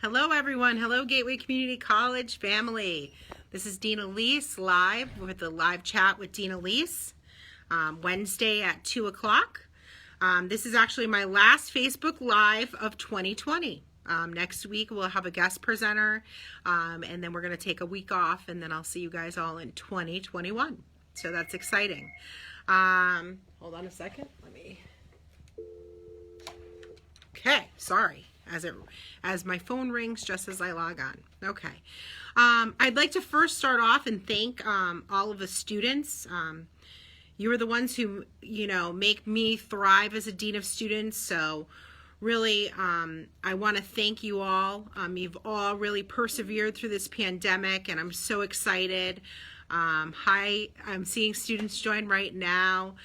Hello everyone. Hello Gateway Community College family. This is Dean Alese live with the live chat with Dean Alese, Wednesday at 2 o'clock. This is actually my last Facebook Live of 2020. Next week we'll have a guest presenter, and then we're going to take a week off, and then I'll see you guys all in 2021. So that's exciting. Hold on a second. Okay, sorry. As my phone rings just as I log on. Okay. I'd like to first start off and thank all of the students. You are the ones who, make me thrive as a dean of students. So really, I want to thank you all. You've all really persevered through this pandemic, and I'm so excited. Hi, I'm seeing students join right now.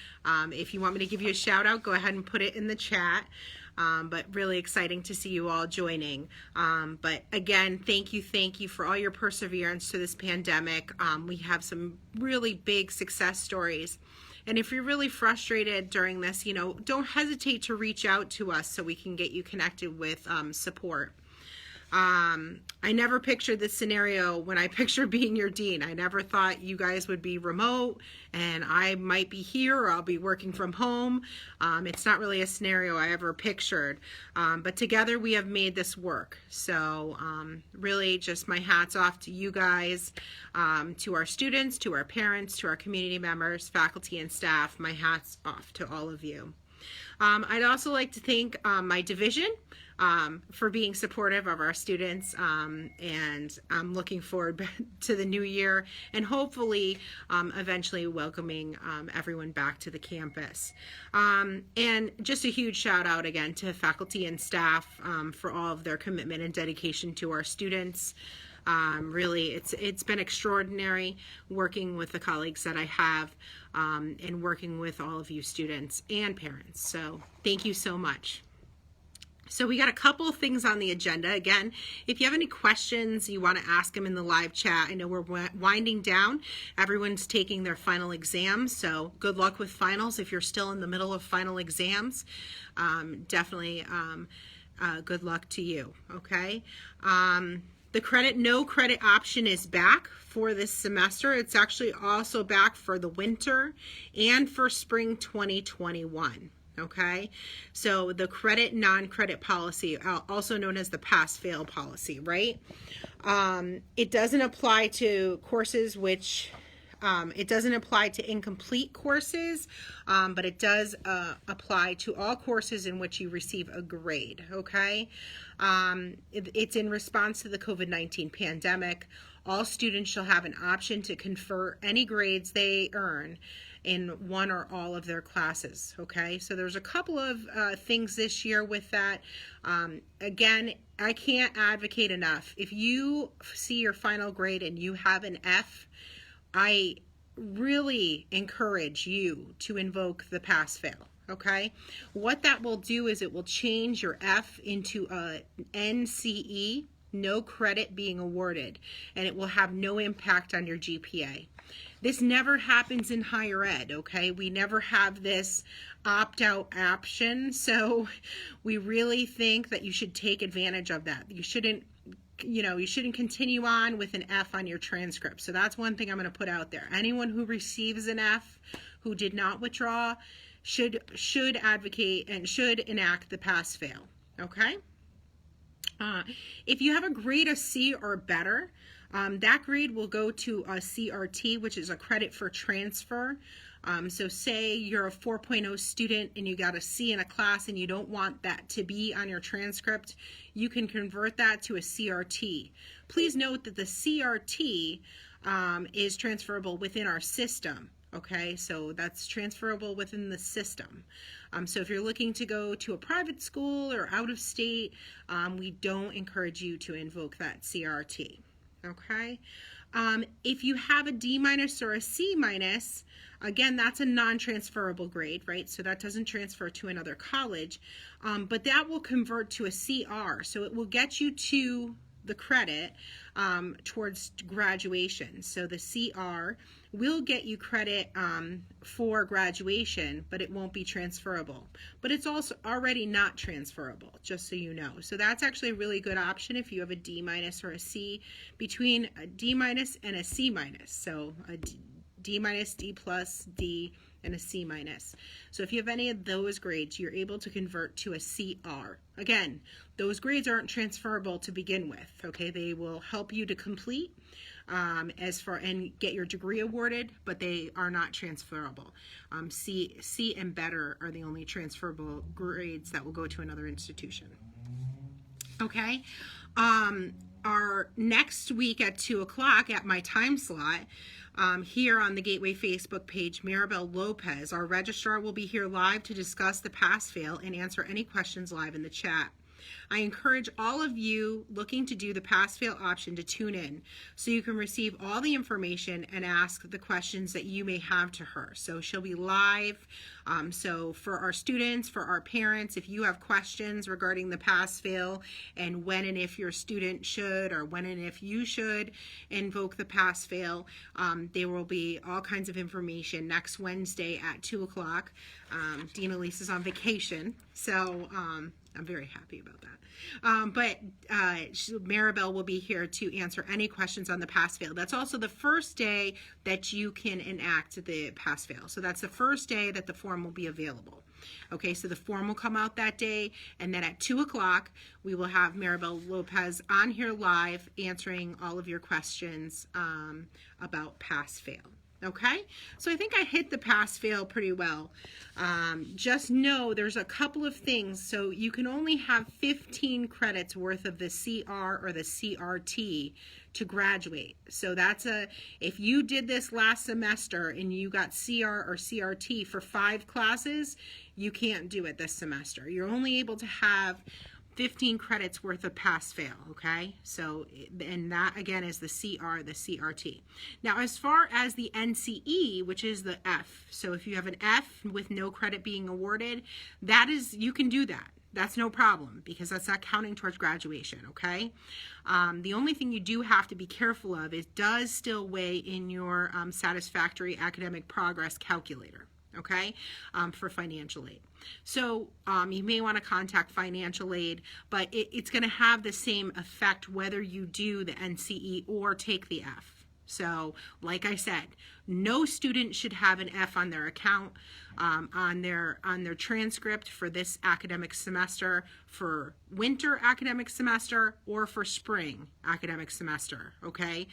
If you want me to give you a shout out, go ahead and put it in the chat. But really exciting to see you all joining. But again, thank you for all your perseverance to this pandemic. We have some really big success stories. And if you're really frustrated during this, don't hesitate to reach out to us so we can get you connected with support. I never pictured this scenario when I pictured being your dean. I never thought you guys would be remote and I might be here or I'll be working from home. It's not really a scenario I ever pictured, but together we have made this work. So really just my hat's off to you guys, to our students, to our parents, to our community members, faculty and staff. My hat's off to all of you. I'd also like to thank my division for being supportive of our students, and I'm looking forward to the new year and hopefully eventually welcoming everyone back to the campus. And just a huge shout out again to faculty and staff for all of their commitment and dedication to our students. Really, it's been extraordinary working with the colleagues that I have and working with all of you students and parents. So thank you so much. So we got a couple of things on the agenda. Again, if you have any questions, you want to ask them in the live chat. I know we're winding down. Everyone's taking their final exams, so good luck with finals. If you're still in the middle of final exams, definitely good luck to you, okay? The no credit option is back for this semester. It's actually also back for the winter and for spring 2021. Okay, so the credit non-credit policy, also known as the pass-fail policy, right? It doesn't apply to courses which, it doesn't apply to incomplete courses, but it does apply to all courses in which you receive a grade, okay? It's in response to the COVID-19 pandemic. All students shall have an option to confer any grades they earn in one or all of their classes, okay? So there's a couple of things this year with that. Again, I can't advocate enough. If you see your final grade and you have an F, I really encourage you to invoke the pass-fail, okay? What that will do is it will change your F into a NCE, no credit being awarded, and it will have no impact on your GPA. This never happens in higher ed, okay? We never have this opt-out option, so we really think that you should take advantage of that. You shouldn't continue on with an F on your transcript. So that's one thing I'm going to put out there. Anyone who receives an F who did not withdraw should advocate and should enact the pass-fail, okay? If you have a grade of C or better, that grade will go to a CRT, which is a credit for transfer. So say you're a 4.0 student and you got a C in a class and you don't want that to be on your transcript, you can convert that to a CRT. Please note that the CRT is transferable within our system. Okay, so that's transferable within the system. So if you're looking to go to a private school or out of state, we don't encourage you to invoke that CRT. Okay, if you have a D- or a C-, again, that's a non-transferable grade, right? So that doesn't transfer to another college, but that will convert to a CR. So it will get you to the credit towards graduation. So the CR will get you credit for graduation, but it won't be transferable. But it's also already not transferable, just so you know. So that's actually a really good option if you have a D- or a C, between a D- and a C-. So a D-, D+, D, and a C-. So if you have any of those grades, you're able to convert to a CR. Again, those grades aren't transferable to begin with, okay? They will help you to complete and get your degree awarded, but they are not transferable. C and better are the only transferable grades that will go to another institution. Okay, our next week at 2 o'clock at my time slot, here on the Gateway Facebook page, Maribel Lopez, our registrar, will be here live to discuss the pass-fail and answer any questions live in the chat. I encourage all of you looking to do the pass-fail option to tune in so you can receive all the information and ask the questions that you may have to her. So she'll be live. So for our students, for our parents, if you have questions regarding the pass-fail and when and if your student should, or when and if you should invoke the pass-fail, there will be all kinds of information next Wednesday at 2 o'clock. Dean Alese is on vacation, so I'm very happy about that. But Maribel will be here to answer any questions on the pass-fail. That's also the first day that you can enact the pass-fail. So that's the first day that the form will be available. Okay, so the form will come out that day, and then at 2 o'clock, we will have Maribel Lopez on here live answering all of your questions about pass-fail. Okay, so I think I hit the pass-fail pretty well. Just know there's a couple of things. So you can only have 15 credits worth of the CR or the CRT to graduate. So that's if you did this last semester and you got CR or CRT for 5 classes, you can't do it this semester. You're only able to have 15 credits worth of pass-fail, okay? So, and that again is the CR, the CRT. Now, as far as the NCE, which is the F, so if you have an F with no credit being awarded, that is, you can do that. That's no problem because that's not counting towards graduation, okay? The only thing you do have to be careful of is does still weigh in your satisfactory academic progress calculator, okay, for financial aid. So you may want to contact financial aid, but it's going to have the same effect whether you do the NCE or take the F. So like I said, no student should have an F on their account, on their transcript for this academic semester, for winter academic semester, or for spring academic semester, okay?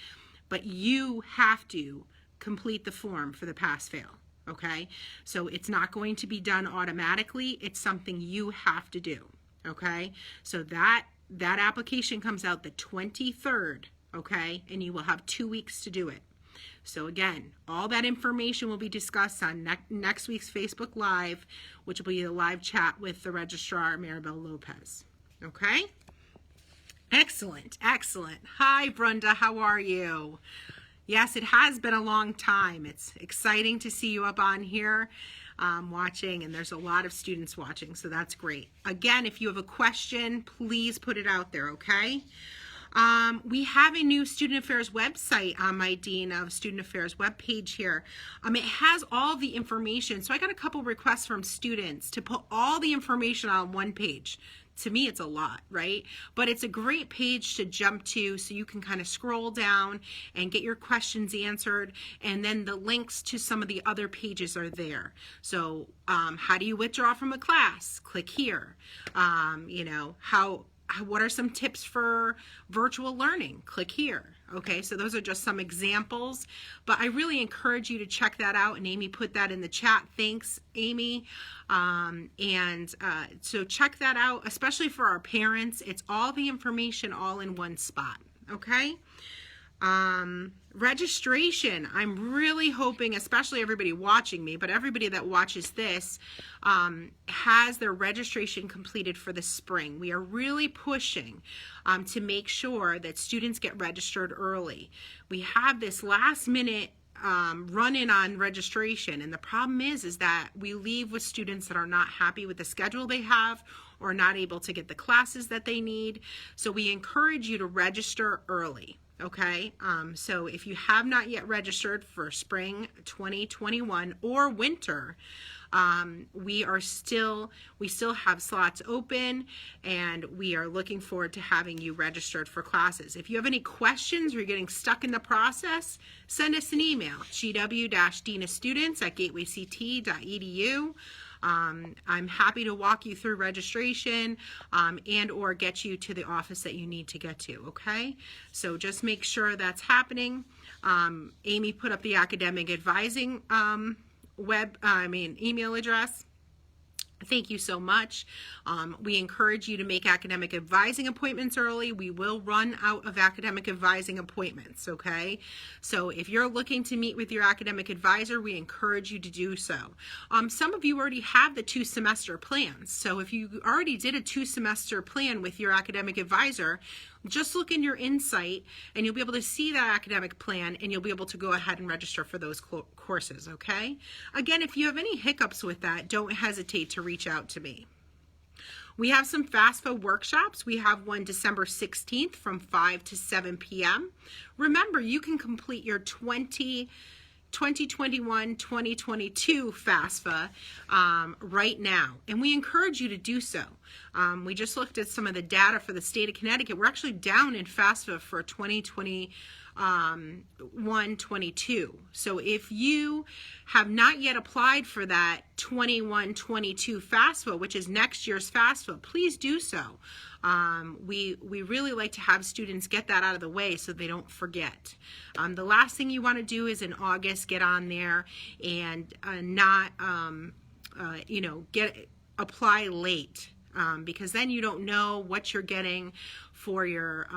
But you have to complete the form for the pass-fail. Okay, so it's not going to be done automatically. It's something you have to do. Okay, so that application comes out the 23rd. Okay, and you will have 2 weeks to do it. So again, all that information will be discussed on next week's Facebook Live, which will be a live chat with the registrar, Maribel Lopez. Okay, excellent, excellent. Hi, Brenda, how are you? Yes, it has been a long time. It's exciting to see you up on here watching, and there's a lot of students watching, so that's great. Again, if you have a question, please put it out there, okay? We have a new Student Affairs website on my Dean of Student Affairs webpage here. It has all the information, so I got a couple requests from students to put all the information on one page. To me, it's a lot, right? But it's a great page to jump to so you can kind of scroll down and get your questions answered, and then the links to some of the other pages are there. So how do you withdraw from a class? Click here. You know, what are some tips for virtual learning? Click here. Okay, so those are just some examples, but I really encourage you to check that out, and Amy put that in the chat. Thanks, Amy. So check that out, especially for our parents. It's all the information all in one spot, okay? Registration, I'm really hoping, especially everybody watching me, but everybody that watches this has their registration completed for the spring. We are really pushing to make sure that students get registered early. We have this last minute run-in on registration, and the problem is that we leave with students that are not happy with the schedule they have, or not able to get the classes that they need. So we encourage you to register early. Okay, so if you have not yet registered for spring 2021 or winter, we still have slots open, and we are looking forward to having you registered for classes. If you have any questions or you're getting stuck in the process, send us an email, gw-dinastudents@gatewayct.edu. I'm happy to walk you through registration and or get you to the office that you need to get to, okay? So just make sure that's happening. Amy put up the academic advising email address. Thank you so much. We encourage you to make academic advising appointments early. We will run out of academic advising appointments, okay? So if you're looking to meet with your academic advisor, we encourage you to do so. Some of you already have the 2-semester plans. So if you already did a 2-semester plan with your academic advisor, just look in your Insight and you'll be able to see that academic plan, and you'll be able to go ahead and register for those courses, okay? Again, if you have any hiccups with that, don't hesitate to reach out to me. We have some Fafsa workshops. We have one December 16th from 5 to 7 p.m. Remember, you can complete your 2021-2022 FAFSA right now, and we encourage you to do so. We just looked at some of the data for the state of Connecticut. We're actually down in FAFSA for 2021-22. So if you have not yet applied for that 21-22 FAFSA, which is next year's FAFSA, please do so. We really like to have students get that out of the way so they don't forget. The last thing you want to do is in August get on there and not apply late, because then you don't know what you're getting for your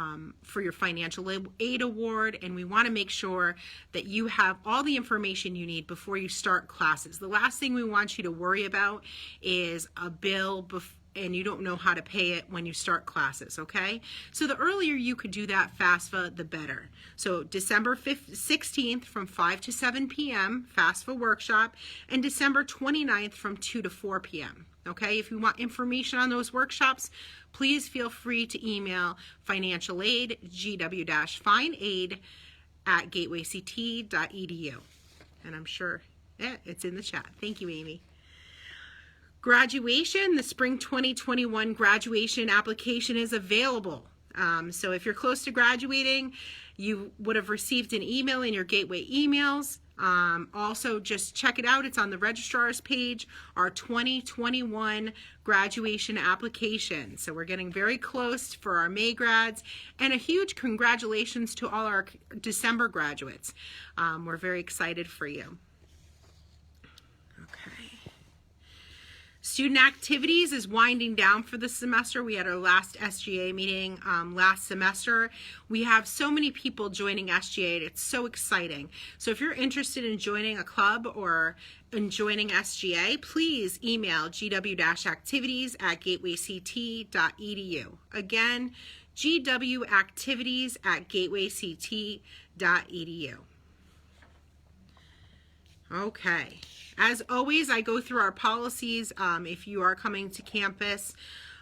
financial aid award, and we want to make sure that you have all the information you need before you start classes. The last thing we want you to worry about is a bill and you don't know how to pay it when you start classes, okay? So the earlier you could do that FAFSA, the better. So December 16th from 5 to 7 p.m., FAFSA workshop, and December 29th from 2 to 4 p.m., okay? If you want information on those workshops, please feel free to email financial aid, gw-financialaid@gatewayct.edu. And I'm sure it's in the chat. Thank you, Amy. Graduation, the spring 2021 graduation application is available. So if you're close to graduating, you would have received an email in your Gateway emails. Also, just check it out. It's on the registrar's page, our 2021 graduation application. So we're getting very close for our May grads, and a huge congratulations to all our December graduates. We're very excited for you. Okay. Student activities is winding down for the semester. We had our last SGA meeting last semester. We have so many people joining SGA. It's so exciting. So if you're interested in joining a club or in joining SGA, please email gwactivities@gatewayct.edu. Again, gwactivities@gatewayct.edu. Okay. As always, I go through our policies. If you are coming to campus,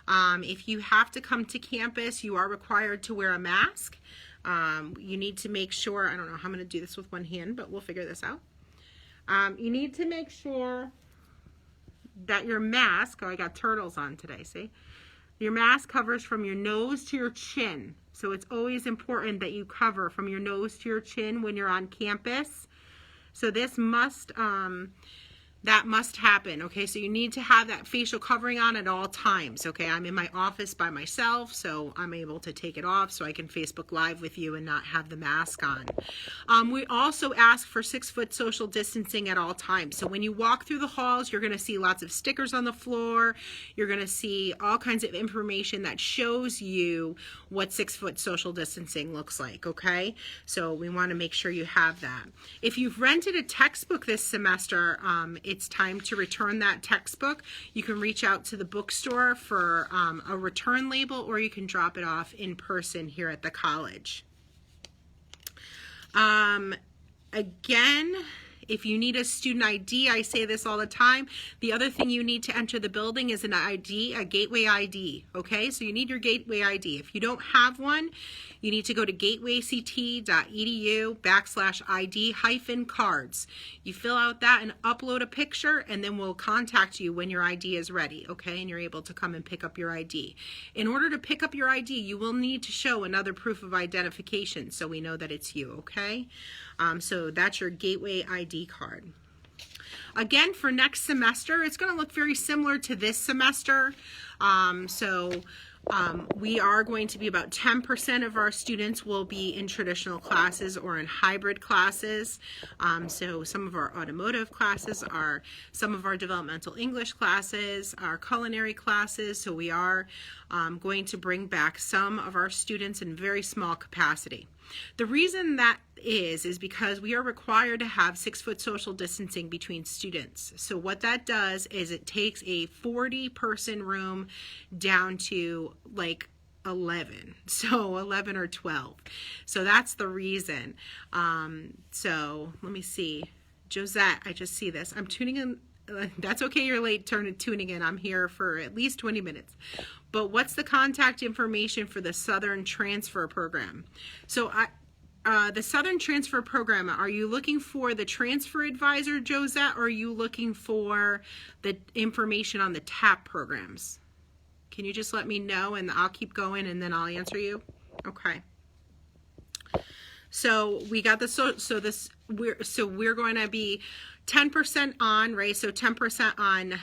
if you have to come to campus, you are required to wear a mask. You need to make sure, I don't know how I'm going to do this with one hand, but we'll figure this out. You need to make sure that your mask, oh, I got turtles on today, see? Your mask covers from your nose to your chin. So it's always important that you cover from your nose to your chin when you're on campus. So this must, that must happen, okay? So you need to have that facial covering on at all times, okay? I'm in my office by myself, so I'm able to take it off so I can Facebook Live with you and not have the mask on. We also ask for 6-foot social distancing at all times. So when you walk through the halls, you're gonna see lots of stickers on the floor. You're gonna see all kinds of information that shows you what 6-foot social distancing looks like, okay? So we wanna make sure you have that. If you've rented a textbook this semester, it's time to return that textbook. You can reach out to the bookstore for a return label, or you can drop it off in person here at the college. Again, If you need a student ID, I say this all the time, the other thing you need to enter the building is an ID, a gateway ID, okay? So you need your gateway ID. If you don't have one, you need to go to gatewayct.edu/ID-cards. You fill out that and upload a picture, and then we'll contact you when your ID is ready, okay? And you're able to come and pick up your ID. In order to pick up your ID, you will need to show another proof of identification so we know that it's you, okay? So that's your gateway ID card. Again, for next semester, it's going to look very similar to this semester. We are going to be about 10% of our students will be in traditional classes or in hybrid classes. So some of our automotive classes are some of our developmental English classes, our culinary classes. So we are going to bring back some of our students in very small capacity. The reason that is because we are required to have 6-foot social distancing between students. So what that does is it takes a 40-person room down to like 11, so 11 or 12. So that's the reason. So let me see. Josette, I just see this. I'm tuning in. That's okay, you're late tuning in. I'm here for at least 20 minutes. But what's the contact information for the Southern Transfer Program? So the Southern Transfer Program, are you looking for the transfer advisor, Josette, or are you looking for the information on the TAP programs? Can you just let me know and I'll keep going and then I'll answer you? Okay. So we got this, we're going to be 10% on, right? So 10% on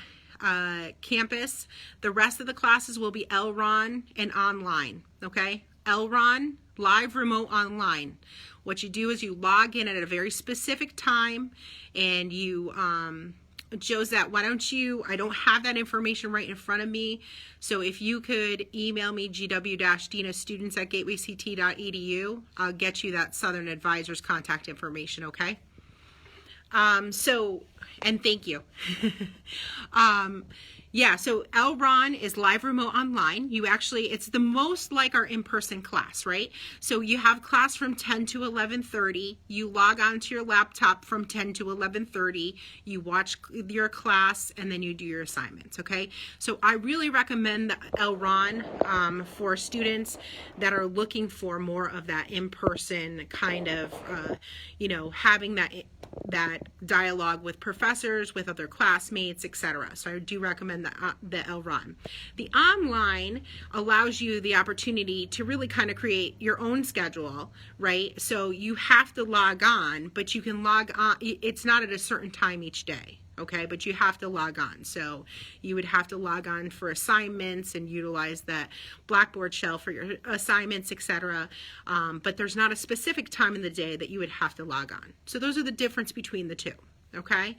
campus. The rest of the classes will be LRON and online, okay? LRON, live, remote, online. What you do is you log in at a very specific time and you, Josette, why don't you, I don't have that information right in front of me, so if you could email me gw-dinastudents@gatewayct.edu, I'll get you that Southern Advisor's contact information, okay? And thank you. Yeah, so LRON is live, remote, online. You actually, it's the most like our in-person class, right? So you have class from 10 to 11:30. You log on to your laptop from 10 to 11:30. You watch your class, and then you do your assignments, okay? So I really recommend the LRON for students that are looking for more of that in-person kind of, having that dialogue with professors, with other classmates, etc. So I do recommend the LRON. The online allows you the opportunity to really kind of create your own schedule, right? So you have to log on, but you can log on. It's not at a certain time each day, okay? But you have to log on. So you would have to log on for assignments and utilize that Blackboard shell for your assignments, etc. But there's not a specific time in the day that you would have to log on. So those are the difference between the two, okay?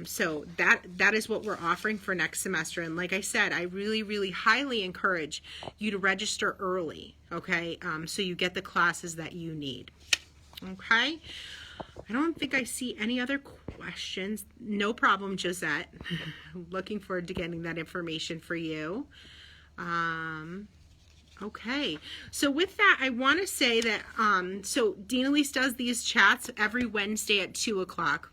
So that is what we're offering for next semester. And like I said, I really, really highly encourage you to register early, okay? So you get the classes that you need, okay? I don't think I see any other questions. No problem, Josette. Looking forward to getting that information for you. Okay, so with that, I want to say that, so Dean Alese does these chats every Wednesday at 2 o'clock.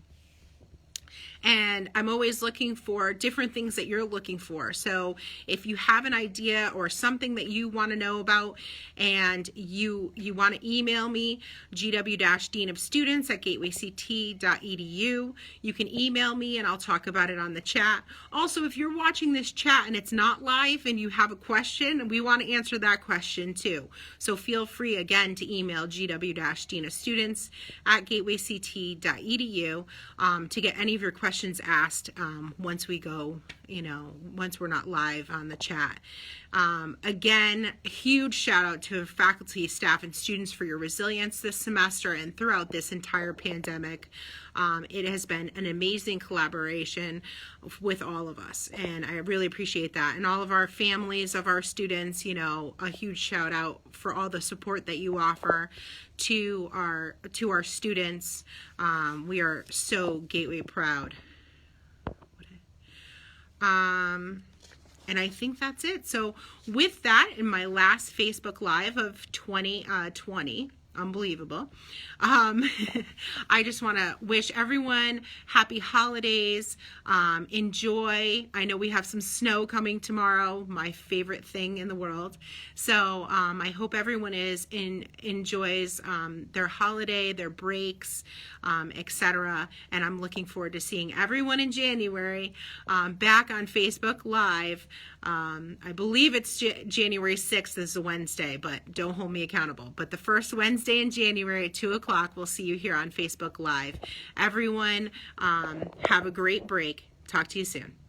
And I'm always looking for different things that you're looking for. So if you have an idea or something that you want to know about and you want to email me, gw-deanofstudents@gatewayct.edu. You can email me and I'll talk about it on the chat. Also, if you're watching this chat and it's not live and you have a question, we want to answer that question too. So feel free again to email gw-deanofstudents@gatewayct.edu to get any of your questions asked once we go, once we're not live on the chat. Again, a huge shout out to faculty, staff, and students for your resilience this semester and throughout this entire pandemic. It has been an amazing collaboration with all of us, and I really appreciate that. And all of our families of our students, a huge shout out for all the support that you offer to our students. We are so Gateway proud. And I think that's it. So with that, in my last Facebook Live of 2020, Unbelievable. I just want to wish everyone happy holidays. Enjoy. I know we have some snow coming tomorrow, my favorite thing in the world. So I hope everyone enjoys their holiday, their breaks, etc. And I'm looking forward to seeing everyone in January back on Facebook Live. I believe it's January 6th is a Wednesday, but don't hold me accountable. But the first Wednesday in January at 2 o'clock, we'll see you here on Facebook Live. Everyone, have a great break. Talk to you soon.